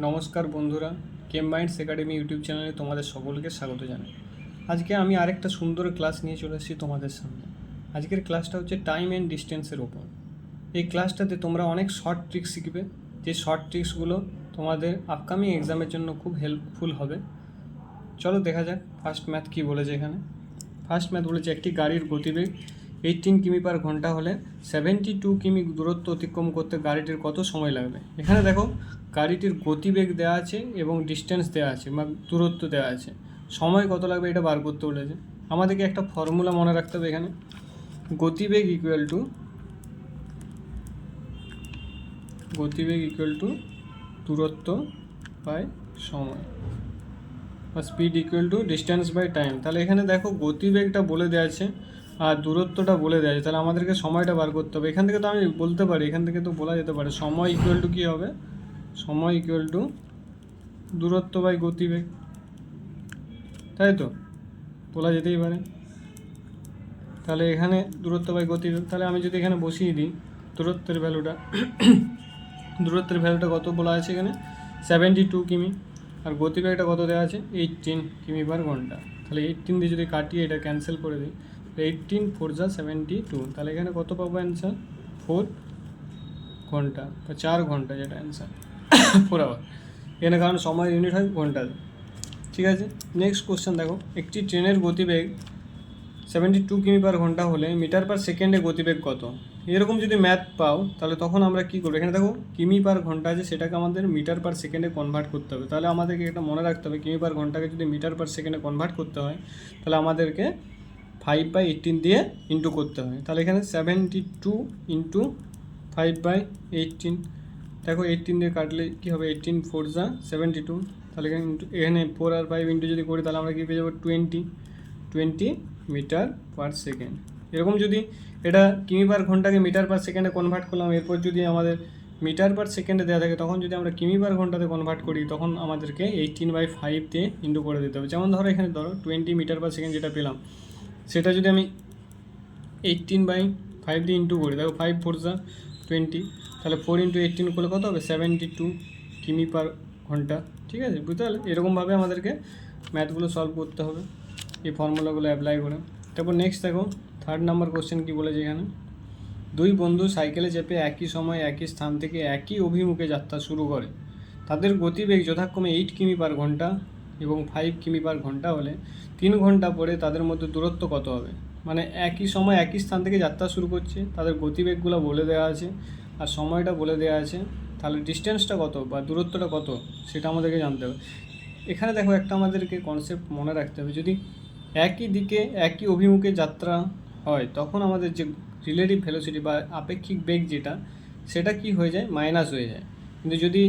নমস্কার বন্ধুরা, কেম minds academy YouTube চ্যানেলে তোমাদের সকলকে স্বাগত জানাই। আজকে আমি আরেকটা সুন্দর ক্লাস নিয়ে চলে এসেছি তোমাদের সামনে। আজকের ক্লাসটা হচ্ছে টাইম অ্যান্ড ডিস্টেন্সের ওপর। এই ক্লাসটাতে তোমরা অনেক শর্ট ট্রিক্স শিখবে, যে শর্ট ট্রিক্সগুলো তোমাদের আপকামিং এক্সামের জন্য খুব হেল্পফুল হবে। চলো দেখা যাক ফার্স্ট ম্যাথ কী বলেছে এখানে। ফার্স্ট ম্যাথ বলেছে একটি গাড়ির গতিবেগ 18 কিমি পার ঘন্টা হলে 72 কিমি দূরত্ব অতিক্রম করতে গাড়িটির কত সময় লাগবে। এখানে দেখো গাড়িটির গতিবেগ দেওয়া আছে এবং ডিস্টেন্স দেওয়া আছে বা দূরত্ব দেওয়া আছে, সময় কত লাগবে এটা বার করতে বলেছে। আমাদেরকে একটা ফর্মুলা মনে রাখতে হবে এখানে, গতিবেগ ইকুয়াল টু দূরত্ব বাই সময়, বা speed equal to distance by time. তাহলে এখানে দেখো গতিবেগটা বলে দেওয়া আছে আর দূরত্বটা বলে দেওয়া আছে, তাহলে আমাদেরকে সময়টা বার করতে হবে। এখান থেকে তো আমি বলতে পারি, এখান থেকে তো বলা যেতে পারে সময় ইকুয়াল টু কী হবে, সময় ইকুয়াল টু দূরত্ব বাই গতিবেগ, তাই তো বলা যেতেই পারে। তাহলে এখানে দূরত্ব বাই গতিবেগ, তাহলে আমি যদি এখানে বসিয়ে দিই দূরত্বের ভ্যালুটা কত বলা আছে এখানে 72 কিমি, আর গতিবেগটা কত দেওয়া আছে 18 কিমি পার ঘন্টা। তাহলে 18 দিয়ে যদি কাটিয়ে এটা ক্যান্সেল করে দিই, 18 4 যা 72, তাহলে এখানে কত পাবো অ্যান্সার 4 ঘন্টা বা 4 ঘন্টা, যেটা অ্যান্সার 4 আওয়ার। এখানে কারণ সময় ইউনিট হয় ঘন্টাতে। ঠিক আছে, নেক্সট কোশ্চেন দেখো, একটি ট্রেনের গতিবেগ 72 কিমি পার ঘন্টা হলে মিটার পার সেকেন্ডে গতিবেগ কত। এরকম যদি ম্যাথ পাও তাহলে তখন আমরা কী করবো, এখানে দেখো কিমি পার ঘন্টা আছে, সেটাকে আমাদের মিটার পার সেকেন্ডে কনভার্ট করতে হবে। তাহলে আমাদেরকে এটা মনে রাখতে হবে, কিমি পার ঘন্টাকে যদি মিটার পার সেকেন্ডে কনভার্ট করতে হয় তাহলে আমাদেরকে 5/18 দিয়ে ইন্টু করতে হয়। তাহলে এখানে 72 ইন্টু 5/18, দেখো 18 দিয়ে কাটলে কী হবে, 18 4 যা 72, তাহলে এখানে 4 আর 5 ইন্টু যদি করি তাহলে আমরা কী পেয়ে যাবো 20 মিটার পার সেকেন্ড। এরকম যদি এটা কিমি পার ঘন্টাকে মিটার পার সেকেন্ডে কনভার্ট করলাম, এরপর যদি আমাদের মিটার পার সেকেন্ডে দেওয়া থাকে তখন যদি আমরা কিমি পার ঘন্টাতে কনভার্ট করি তখন আমাদেরকে 18/5 দিয়ে ইন্টু করে দিতে হবে। যেমন ধরো এখানে ধরো 20 মিটার পার সেকেন্ড যেটা পেলাম, সেটা যদি আমি 18/5 দিয়ে ইন্টু করি, দেখো 5 4 যা 20, তাহলে 4 ইন্টু 18 করলে কত হবে 72 কিমি পার ঘন্টা। ঠিক আছে, বুঝতে পারলে? এরকমভাবে আমাদেরকে ম্যাথগুলো সলভ করতে হবে এই ফর্মুলাগুলো অ্যাপ্লাই করে। তারপর নেক্সট দেখো থার্ড নাম্বার কোশ্চেন কী বলেছে এখানে, দুই বন্ধু সাইকেলে চেপে একই সময় একই স্থান থেকে একই অভিমুখে যাত্রা শুরু করে। তাদের গতিবেগ যথাক্রমে 8 কিমি পার ঘন্টা এবং 5 কিমি পার ঘন্টা হলে 3 ঘন্টা পরে তাদের মধ্যে দূরত্ব কত হবে। মানে একই সময় একই স্থান থেকে যাত্রা শুরু করছে, তাদের গতিবেগগুলো বলে দেওয়া আছে আর সময়টা বলে দেওয়া আছে, তাহলে ডিস্টেন্সটা কত বা দূরত্বটা কত সেটা আমাদেরকে জানতে হবে। এখানে দেখো একটা আমাদেরকে কনসেপ্ট মনে রাখতে হবে, যদি একই দিকে একই অভিমুখে যাত্রা হয় তখন আমাদের যে রিলেটিভ ভেলোসিটি বা আপেক্ষিক বেগ যেটা, সেটা কি হয়ে যায়, মাইনাস হয়ে যায়। কিন্তু যদি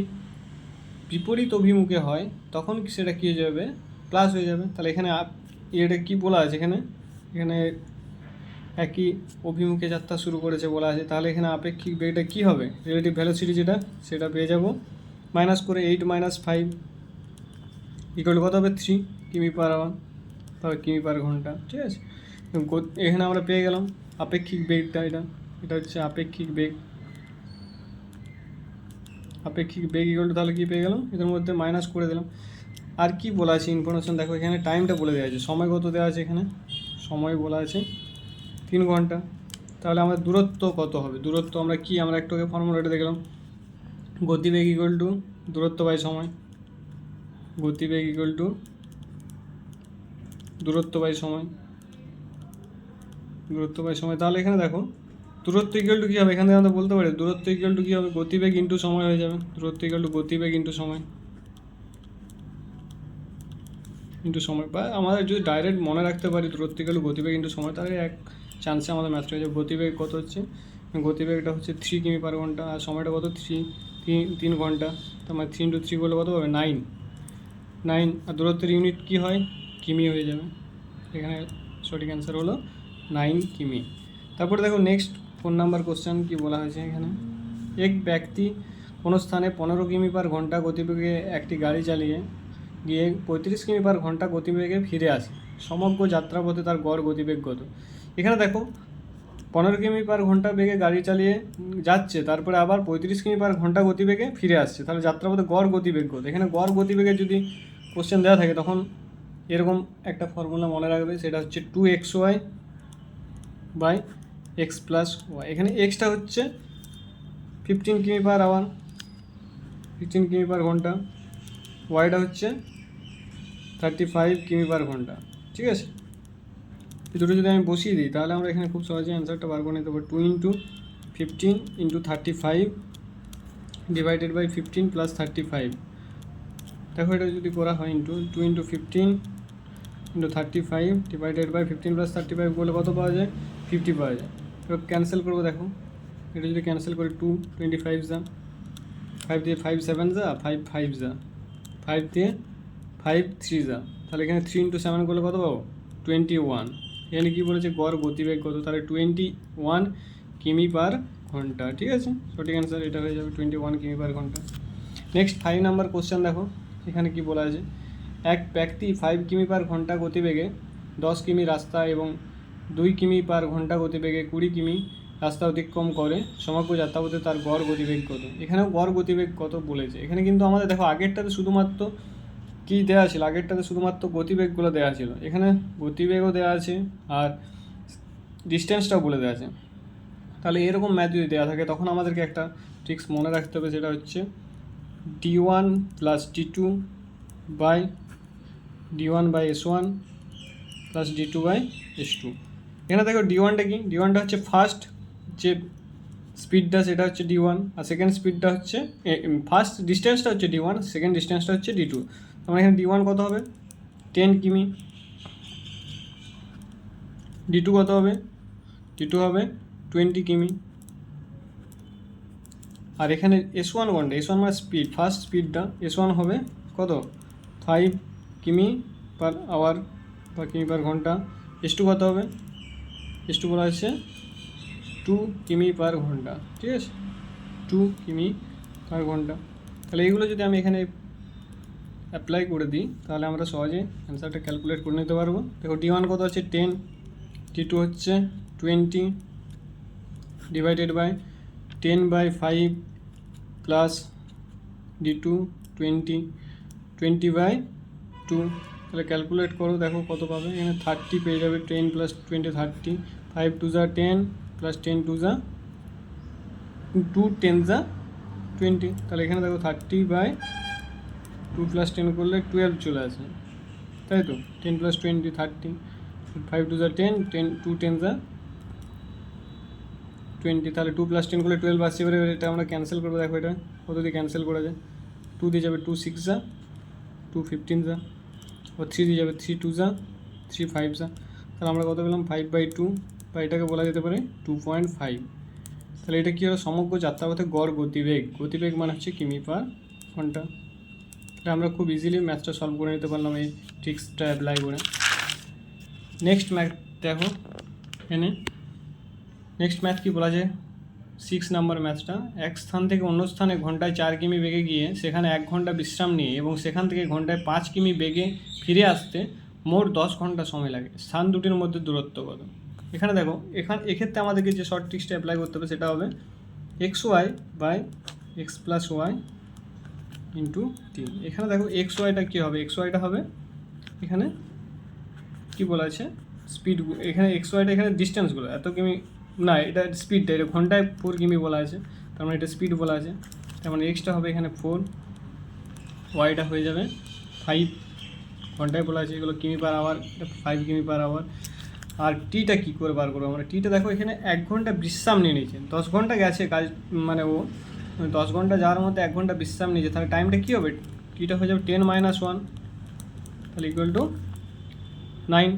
বিপরীত অভিমুখে হয় তখন সেটা কী হয়ে যাবে, প্লাস হয়ে যাবে। তাহলে এখানে এটা কী বলা আছে, এখানে একই অভিমুখে যাত্রা শুরু করেছে বলা আছে, তাহলে এখানে আপেক্ষিক বেগটা কী হবে, রিলেটিভ ভেলোসিটি যেটা, সেটা পেয়ে যাব মাইনাস করে 8 - 5 ইকুয়াল কত হবে 3 কিমি পার আওয়ার বা কিমি পার ঘন্টা। ঠিক আছে, এখানে আমরা পেয়ে গেলাম আপেক্ষিক বেগটা, এটা হচ্ছে আপেক্ষিক বেগ ইকুয়াল টু, তাহলে কী পেয়ে গেলাম, এদের মধ্যে মাইনাস করে দিলাম। আর কি বলা আছে ইনফরমেশন দেখো, এখানে টাইমটা বলে দেওয়া আছে, সময় কত দেওয়া আছে, এখানে সময় বলা আছে 3 ঘন্টা। তাহলে আমাদের দূরত্ব কত হবে, দূরত্ব আমরা একটু আগে ফর্মুলাটা দেখলাম, গতিবেগ ইকুয়াল টু দূরত্ব বাই সময়, গতিবেগ ইকুয়াল টু দূরত্ব বাই সময়। তাহলে এখানে দেখো দূরত্ব ইকুয়াল টু কী হবে, এখানে আমরা বলতে পারি দূরত্ব ইকুয়াল টু কী হবে, গতিবেগ ইন্টু সময় হয়ে যাবে। দূরত্ব ইকুয়াল টু গতিবেগ ইন্টু সময়, বা আমাদের যদি ডাইরেক্ট মনে রাখতে পারি দূরত্ব ইকুয়াল টু গতিবেগ ইন্টু সময়, তাহলে এক চান্সে আমাদের ম্যাথটা হয়ে যাবে। গতিবেগ কত হচ্ছে, গতিবেগটা হচ্ছে 3 কিমি পার ঘন্টা, আর সময়টা কত 3 ঘন্টা, তার মানে 3 × 3 করলে কত হবে 9, আর দূরত্বের ইউনিট কী হয়, কিমি হয়ে যাবে। এখানে সঠিক অ্যান্সার হলো 9 কিমি। তারপরে দেখো নেক্সট 4 নাম্বার কোশ্চেন কী বলা হয়েছে এখানে, এক ব্যক্তি কোনো স্থানে 15 কিমি পার ঘন্টা গতিবেগে একটি গাড়ি চালিয়ে গিয়ে 35 কিমি পার ঘন্টা গতিবেগে ফিরে আসে, সমগ্র যাত্রাপথে তার গড় গতিবেগ কত। এখানে দেখো 15 কিমি পার ঘন্টা বেগে গাড়ি চালিয়ে যাচ্ছে, তারপরে আবার 35 কিমি পার ঘন্টা গতিবেগে ফিরে আসছে, তাহলে যাত্রাপথে গড় গতিবেগ কত? এখানে গড় গতিবেগে যদি কোশ্চেন দেওয়া থাকে তখন এরকম একটা ফর্মুলা মনে রাখবে, সেটা হচ্ছে 2xy by X plus Y. এখানে এক্সটা হচ্ছে 15 কিমি পার আওয়ার, 15 কিমি পার ঘন্টা, ওয়াইটা হচ্ছে 35 কিমি পার ঘন্টা। ঠিক আছে, এই দুটো যদি আমি বসিয়ে দিই তাহলে আমরা এখানে খুব সহজে অ্যান্সারটা বার করে নিতে পারবো। 2 × 15 × 35 ডিভাইডেড বাই 15 প্লাস 35। দেখো এটা যদি করা হয় ইন্টু 2 × 15 × 35 ডিভাইডেড বাই 15 প্লাস 35 করলে কত পাওয়া যায়? 50 পাওয়া যায়। এবার ক্যান্সেল করবো, দেখো এটা যদি ক্যান্সেল করি 2 25 যা, 5 দিয়ে 5 7 যা, 5 5 যা, 5 দিয়ে 5 3 যা, তাহলে এখানে 3 × 7 করলে কত পাবো? 21। এখানে কী বলেছে? গড় গতিবেগ কত? তাহলে 21 কিমি পার ঘন্টা। ঠিক আছে, সঠিক অ্যান্সার এটা হয়ে যাবে 21 কিমি পার ঘন্টা। নেক্সট 5 নাম্বার কোশ্চেন দেখো, এখানে কি বলা আছে? এক ব্যক্তি 5 কিমি পার ঘন্টা গতিবেগে 10 কিমি রাস্তা এবং 2 কিমি পার ঘন্টা গতিবেগে 20 কিমি রাস্তা অতিক্রম করে, সমগ্র যাত্রাপথে তার গড় গতিবেগ কত? এখানেও গড় গতিবেগ কত বলেছে। এখানে কিন্তু আমাদের দেখো আগেরটাতে শুধুমাত্র কী দেওয়া ছিল? আগেরটাতে শুধুমাত্র গতিবেগগুলো দেওয়া ছিল, এখানে গতিবেগও দেওয়া আছে আর ডিস্টেন্সটাও বলে দেওয়া আছে। তাহলে এরকম ম্যাথ যদি দেওয়া থাকে তখন আমাদেরকে একটা ট্রিক্স মনে রাখতে হবে, সেটা হচ্ছে d1 plus d2 by d1 by s1 plus d2 by s2। এখানে দেখো d1টা কি? d1টা হচ্ছে ফার্স্ট যে স্পিডটা, সেটা হচ্ছে d1, আর সেকেন্ড স্পিডটা হচ্ছে ফার্স্ট ডিস্টেন্সটা হচ্ছে d1, সেকেন্ড ডিস্টেন্সটা হচ্ছে d2। তার এখানে d1 কত হবে? 10 কিমি। d2 কত হবে? d2 হবে 20 কিমি। আর এখানে s1 কোনটা? s1 মানে স্পিড, ফার্স্ট স্পিডটা, s1 হবে কত? 5 কিমি পার আওয়ার বা কিমি পার ঘন্টা। s2 কত হবে? s2 বলা হচ্ছে 2 কিমি পার ঘন্টা। ঠিক আছে, 2 কিমি পার ঘন্টা। তাহলে এইগুলো যদি আমি এখানে অ্যাপ্লাই করে দিই তাহলে আমরা সহজে অ্যান্সারটা ক্যালকুলেট করে নিতে পারবো। দেখো d1 কত হচ্ছে 10, d2 হচ্ছে 20 ডিভাইডেড বাই 10/5 প্লাস d2 20/2। তাহলে ক্যালকুলেট করো, দেখো কত পাবে। এখানে 30 পেয়ে যাবে, 10 + 20 30, 5 2 যা 10 প্লাস 10 2 যা 2 10 যা 20। তাহলে এখানে দেখো 30/2 + 10 করলে 12 চলে আসে, তাই তো? 10 + 20 30, 5 2 যা 10, 10 2 10 যা 20, তাহলে 2 + 10 করলে 12 আসছে। এবারে এটা আমরা ক্যান্সেল করবো, দেখো এটা কত দিয়ে ক্যান্সেল করা যায়? 2 দিয়ে যাবে 2 6 যা, 2 15 যা, ও 3 দিয়ে যাবে 3 2 যা, 3 5 যা। তাহলে আমরা কত পেলাম? 5/2, বা এটাকে বলা যেতে পারে 2.5। তাহলে এটা কী হলো? সমগ্র যাত্রাপথে গড় গতিবেগ। গতিবেগ মানে হচ্ছে কিমি পার ঘন্টা। তাহলে আমরা খুব ইজিলি ম্যাথটা সলভ করে নিতে পারলাম এই ট্রিক্সটা অ্যাপ্লাই করে। নেক্সট ম্যাথ দেখো, এখানে নেক্সট ম্যাথ কী বলা যায়? 6 নাম্বার ম্যাথটা। এক স্থান থেকে অন্য স্থানে ঘন্টায় 4 কিমি বেগে গিয়ে সেখানে 1 ঘন্টা বিশ্রাম নিয়ে এবং সেখান থেকে ঘন্টায় 5 কিমি বেগে ফিরে আসতে মোট 10 ঘন্টা সময় লাগে। স্থান দুটির মধ্যে দূরত্ব কত? এখানে দেখো, এক্ষেত্রে আমাদেরকে যে শর্ট ট্রিক্সটা অ্যাপ্লাই করতে হবে সেটা হবে xy by X plus Y into 3। এখানে দেখো xyটা কী হবে? xyটা হবে এখানে কী বলা আছে? স্পিড। এখানে xyটা এখানে ডিস্টেন্সগুলো, এত কিমি না, এটা স্পিডটা, এটা ঘন্টায় 4 কিমি বলা আছে, তার মানে এটা স্পিড বলা আছে। তার মানে এক্সটা হবে এখানে 4, ওয়াইটা হয়ে যাবে 5, ঘন্টায় বলা আছে, এগুলো কিমি পার আওয়ার, এটা 5 কিমি পার আওয়ার। আর টিটা কী করে বার করবো আমরা? টিটা দেখো এখানে 1 ঘন্টা বিশ্রাম নিয়ে নিয়েছে, 10 ঘন্টা গেছে কাজ, মানে ও 10 ঘন্টা যাওয়ার মধ্যে 1 ঘন্টা বিশ্রাম নিয়েছে, তাহলে টাইমটা কী হবে? টিটা হয়ে যাবে 10 - 1, তাহলে ইকুয়াল টু 9।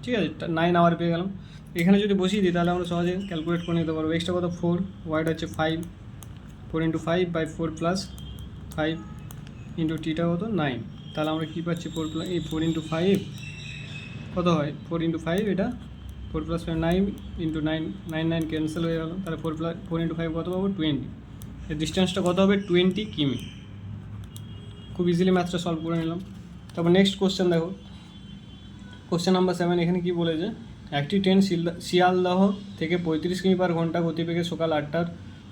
ঠিক আছে, 9 আওয়ার পেয়ে গেলাম। এখানে যদি বসিয়ে দিই তাহলে আমরা সহজে ক্যালকুলেট করে নিতে পারবো। এক্সটা কত? 4, ওয়াইটা হচ্ছে 5, 4 × 5/4 + 5 ইন্টু টিটা কত? 9। তাহলে আমরা কী পাচ্ছি? 4 × 5 কত হয়? 4 × 5, এটা 4 + 5 9 ইন্টু 9, 9 9 ক্যান্সেল হয়ে গেল। তাহলে 4 × 5 কত পাবো? 20। এর ডিস্টেন্সটা কত হবে? 20 কিমি। খুব ইজিলি ম্যাথটা সলভ করে নিলাম। তারপর নেক্সট কোশ্চেন দেখো, কোশ্চেন নাম্বার 7। এখানে কী বলেছে? একটি ট্রেন শিয়ালদহ থেকে 35 কিমি পার ঘন্টা গতিবেগে সকাল 8টার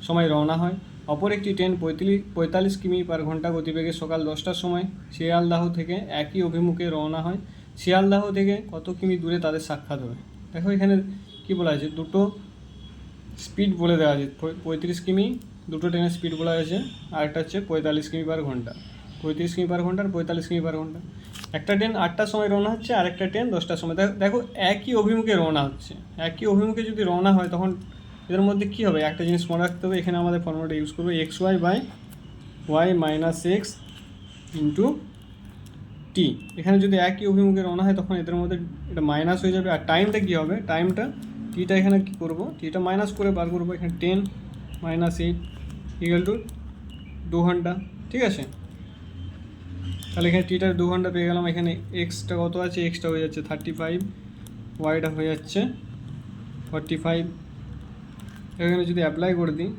সময় রওনা হয়। অপর একটি ট্রেন 45 কিমি পার ঘন্টা গতিবেগে সকাল 10টার সময় শিয়ালদহ থেকে একই অভিমুখে রওনা হয়। শিয়ালদহ থেকে কত কিমি দূরে তাদের সাক্ষাৎ হবে? দেখো এখানে কি বলা আছে, দুটো স্পিড বলে দেওয়া আছে। 35 কিমি দুটো ট্রেনের স্পিড বলা হয়েছে, আর একটা হচ্ছে 45 কিমি পার ঘন্টা। 35 কিমি পার ঘন্টা আর 45 কিমি পার ঘন্টা। একটা ট্রেন 8টার সময় রওনা হচ্ছে, আর একটা ট্রেন 10টার সময়। দেখো একই অভিমুখে রওনা হচ্ছে। একই অভিমুখে যদি রওনা হয় তখন এদের মধ্যে কী হবে, একটা জিনিস মনে রাখতে হবে। এখানে আমাদের ফর্মুলাটা ইউজ করবো, X Y by Y minus X into T. এখানে যদি একই অভিমুখে রওনা হয় তখন এদের মধ্যে এটা মাইনাস হয়ে যাবে। আর টাইমটা কী হবে, টাইমটা টিটা এখানে কী করবো, টিটা মাইনাস করে বার করবো। এখানে 10 মাইনাস 8 ইকুয়াল টু 2 ঘন্টা। ঠিক আছে, তাহলে এখানে টিটার 2 ঘন্টা পেয়ে গেলাম। এখানে এক্সটা কত আছে, এক্সটা হয়ে যাচ্ছে 35, ওয়াইটা হয়ে যাচ্ছে 45। এখানে যদি অ্যাপ্লাই করে দিই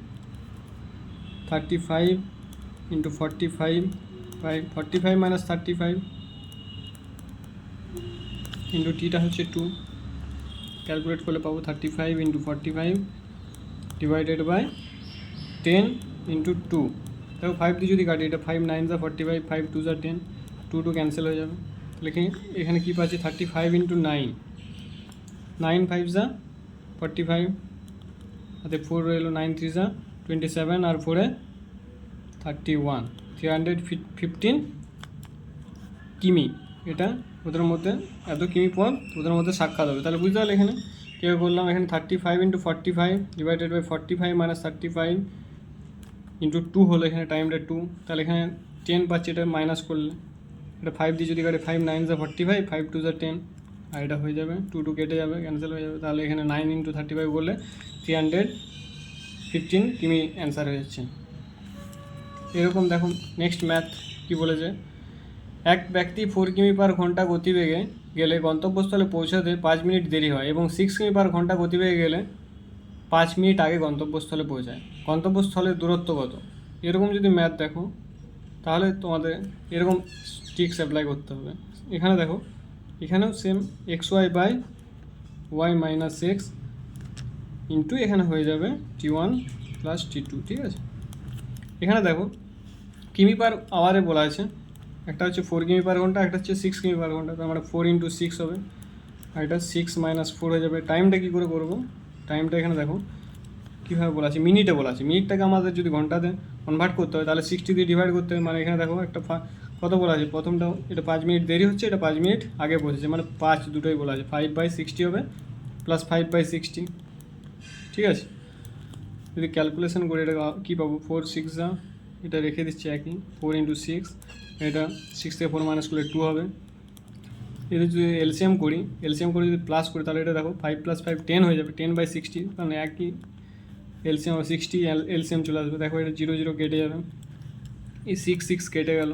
35 ইন্টু 45 বাই 45 মাইনাস 35 ইন্টু টিটা হচ্ছে 2, ক্যালকুলেট করলে পাবো 35 ইন্টু 45 ডিভাইডেড বাই 10 ইন্টু 2। দেখো 5 দিয়ে যদি কাটি, এটা 5 9 যা 45, 5 2 যা 10, 2 ক্যান্সেল হয়ে যাবে। তাহলে এখানে কী পাচ্ছি, 35 ইন্টু 9, 9 5 যা 45, হাতে 4 রইলো, 9 3 যা 27, আর 4 31, 315 কিমি। এটা ওদের মধ্যে এত কিমি পথ ওদের মধ্যে সাক্ষাৎ হবে। তাহলে বুঝতে পারলে এখানে কী করলাম, এখানে 35 into 45 divided by 45 minus 35 into 2 হলো, এখানে টাইমটা 2। তাহলে এখানে 10 পাচ্ছি, এটা মাইনাস করলে এটা 5 দিয়ে যদি কাটে 5 9 যা 45, 5 2 যা 10, আর এটা হয়ে যাবে 2 কেটে যাবে, ক্যান্সেল হয়ে যাবে। তাহলে এখানে 9 ইন্টু 35 করলে 315 কিমি অ্যান্সার হয়ে যাচ্ছে। এরকম দেখো নেক্সট ম্যাথ কী বলেছে, এক ব্যক্তি 4 কিমি পার ঘন্টা গতিবেগে গেলে গন্তব্যস্থলে পৌঁছাতে 5 মিনিট দেরি হয় এবং 6 কিমি পার ঘন্টা গতিবেগে গেলে 5 মিনিট আগে গন্তব্যস্থলে পৌঁছায়। গন্তব্যস্থলের দূরত্ব কত? এরকম যদি ম্যাথ দেখো তাহলে তোমাদের এরকম ট্রিক্স অ্যাপ্লাই করতে হবে। এখানে দেখো, এখানেও same X Y by Y minus X into এখানে হয়ে যাবে T1 প্লাস T2। ঠিক আছে, এখানে দেখো কিমি পার আওয়ারে বলা আছে, একটা হচ্ছে 4 কিমি পার ঘন্টা, একটা হচ্ছে 6 কিমি পার ঘন্টা। তার মানে 4 ইন্টু 6 হবে, আর এটা 6 মাইনাস 4 হয়ে যাবে। টাইমটা কী করে করবো, টাইমটা এখানে দেখো কীভাবে বলা আছে, মিনিটে বলা আছে। মিনিটটাকে আমাদের যদি ঘন্টাতে কনভার্ট করতে হয় তাহলে 60 দিয়ে ডিভাইড করতে হবে। মানে এখানে দেখো একটা কত বলা আছে, প্রথমটা এটা 5 মিনিট দেরি হচ্ছে, এটা 5 মিনিট আগে পৌঁছেছে, মানে 5 দুটোই বলা আছে। 5/60 হবে প্লাস 5/60। ঠিক আছে, যদি ক্যালকুলেশন করি এটা কী পাবো, 4 6 যা, এটা রেখে দিচ্ছি একই, 4 ইন্টু 6, এটা 6 থেকে 4 মাইনাস করলে 2 হবে। এটা যদি এলসিএম করি যদি প্লাস করি তাহলে এটা দেখো 5 + 5 10 হয়ে যাবে, 10/60, কারণ একই এলসিএম 60, এলসিএম চলে আসবে। দেখো এটা 0 0 কেটে যাবে, এই 6 6 কেটে গেল,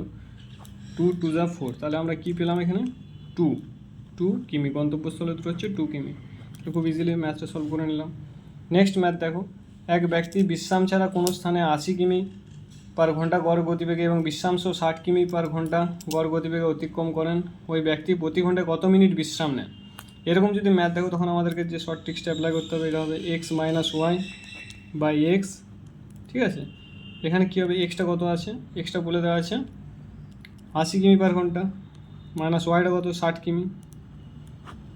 2 2 যা 4। তাহলে আমরা কী পেলাম এখানে, 2 কিমি। গন্তব্যস্থলে দুটো হচ্ছে 2 কিমি। তো খুব ইজিলি ম্যাথটা সলভ করে নিলাম। নেক্সট ম্যাথ দেখো, এক ব্যক্তি বিশ্রাম ছাড়া কোনো স্থানে 80 কিমি পার ঘন্টা গড় গতিবেগে এবং বিশ্রামসহ 60 কিমি পার ঘন্টা গড় গতিবেগে অতিক্রম করেন। ওই ব্যক্তি প্রতি ঘন্টায় কত মিনিট বিশ্রাম নেন? এরকম যদি ম্যাথ দেখো তখন আমাদেরকে যে শর্ট ট্রিক্সটা অ্যাপ্লাই করতে হবে, এটা হবে X minus Y by X. ঠিক আছে, এখানে কী হবে, এক্সটা কত আছে, এক্সটা বলে দেওয়া আছে 80 কিমি পার ঘন্টা, মাইনাস ওয়াইটা কত 60 কিমি,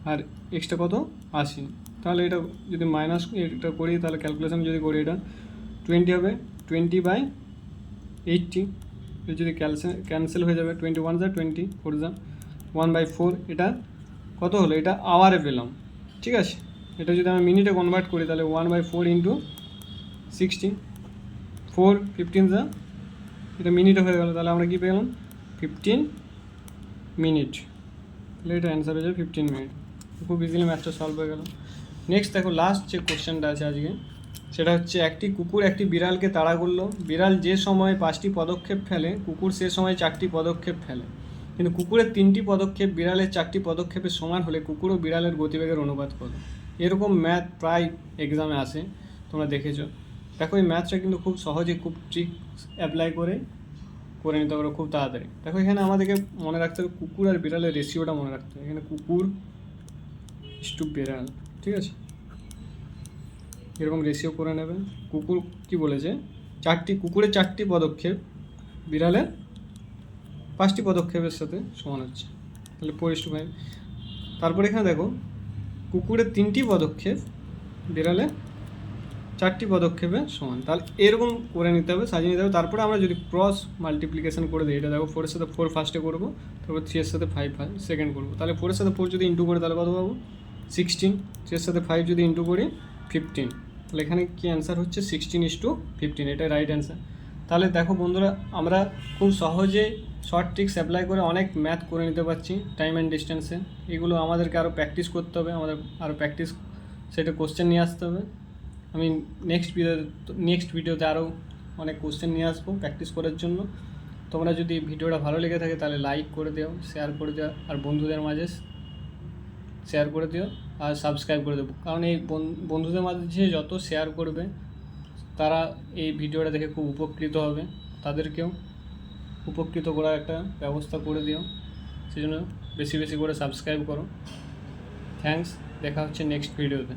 আর এক্সটা কত 80। তাহলে এটা যদি মাইনাস এটা করি তাহলে ক্যালকুলেশন যদি করি এটা 20 হবে, 20/80। এটা যদি ক্যান্সেল হয়ে যাবে, 21 যা 20, 4 যা 1/4। এটা কত হলো, এটা আওয়ারে পেলাম। ঠিক আছে, এটা যদি আমি মিনিটে কনভার্ট করি তাহলে 1/4 ইন্টু 60, 4 15 যা, এটা মিনিটে হয়ে গেল। তাহলে আমরা কী পেলাম, 15 মিনিট। তাহলে এটা অ্যান্সার হয়ে যাবে 15 মিনিট। খুব ইজিলি ম্যাথটা সলভ হয়ে গেল। নেক্সট দেখো লাস্ট যে কোশ্চেনটা আছে আজকে, সেটা হচ্ছে একটি কুকুর একটি বিড়ালকে তাড়া করলো। বিড়াল যে সময় 5টি পদক্ষেপ ফেলে, কুকুর সে সময় 4টি পদক্ষেপ ফেলে। কিন্তু কুকুরের 3টি পদক্ষেপ বিড়ালের 4টি পদক্ষেপের সমান হলে কুকুর ও বিড়ালের গতিবেগের অনুপাত কত? এরকম ম্যাথ প্রায় এক্সামে আসে, তোমরা দেখেছো। দেখো এই ম্যাথটা কিন্তু খুব সহজে, খুব ট্রিক অ্যাপ্লাই করে নিতে পারো খুব তাড়াতাড়ি। দেখো এখানে আমাদেরকে মনে রাখতে হবে কুকুর আর বিড়ালের রেশিওটা মনে রাখতে হবে। এখানে কুকুর টু বিড়াল, ঠিক আছে, এরকম রেশিও করে নেবেন। কুকুর কি বলেছে, কুকুরের 4টি পদক্ষেপ বিড়ালের 5টি পদক্ষেপের সাথে সমান হচ্ছে, তাহলে 4:5। তারপরে এখানে দেখো কুকুরের 3টি পদক্ষেপ বিড়ালের 4টি পদক্ষেপে সমান, তাহলে এরকম করে নিতে হবে, সাজিয়ে নিতে হবে। তারপরে আমরা যদি ক্রস মাল্টিপ্লিকেশন করে দিই, এটা দেখো 4-এর সাথে 4 ফার্স্টে করবো, তারপর 3-এর সাথে 5 সেকেন্ড করবো, তাহলে 4-এর সাথে 4 যদি ইন্টু করি তাহলে কত পাবো 16, 3-এর সাথে 5 যদি ইন্টু করি 15, তাহলে এখানে কি অ্যান্সার হচ্ছে 16:15, এটাই রাইট অ্যান্সার। তাহলে দেখো বন্ধুরা, আমরা খুব সহজে শর্ট ট্রিক্স অ্যাপ্লাই করে অনেক ম্যাথ করে নিতে পারছি টাইম অ্যান্ড ডিস্টেন্সে। এগুলো আমাদেরকে আরও প্র্যাকটিস করতে হবে, আমাদের আরও প্র্যাকটিস সেটা কোশ্চেন নিয়ে আসতে হবে। আমি নেক্সট ভিডিওতে আরও অনেক কোশ্চেন নিয়ে আসবো প্র্যাকটিস করার জন্য। তোমরা যদি ভিডিওটা ভালো লেগে থাকে তাহলে লাইক করে দিও, শেয়ার করে দিও, আর বন্ধুদের মাঝে শেয়ার করে দিও, আর সাবস্ক্রাইব করে দেবো, কারণ এই বন্ধুদের মাঝে যত শেয়ার করবে তারা এই ভিডিওটা দেখে খুব উপকৃত হবে, তাদেরকেও উপকৃত করার একটা ব্যবস্থা করে দিও, সেই জন্য বেশি বেশি করে সাবস্ক্রাইব করো। থ্যাঙ্কস, দেখা হচ্ছে নেক্সট ভিডিওতে।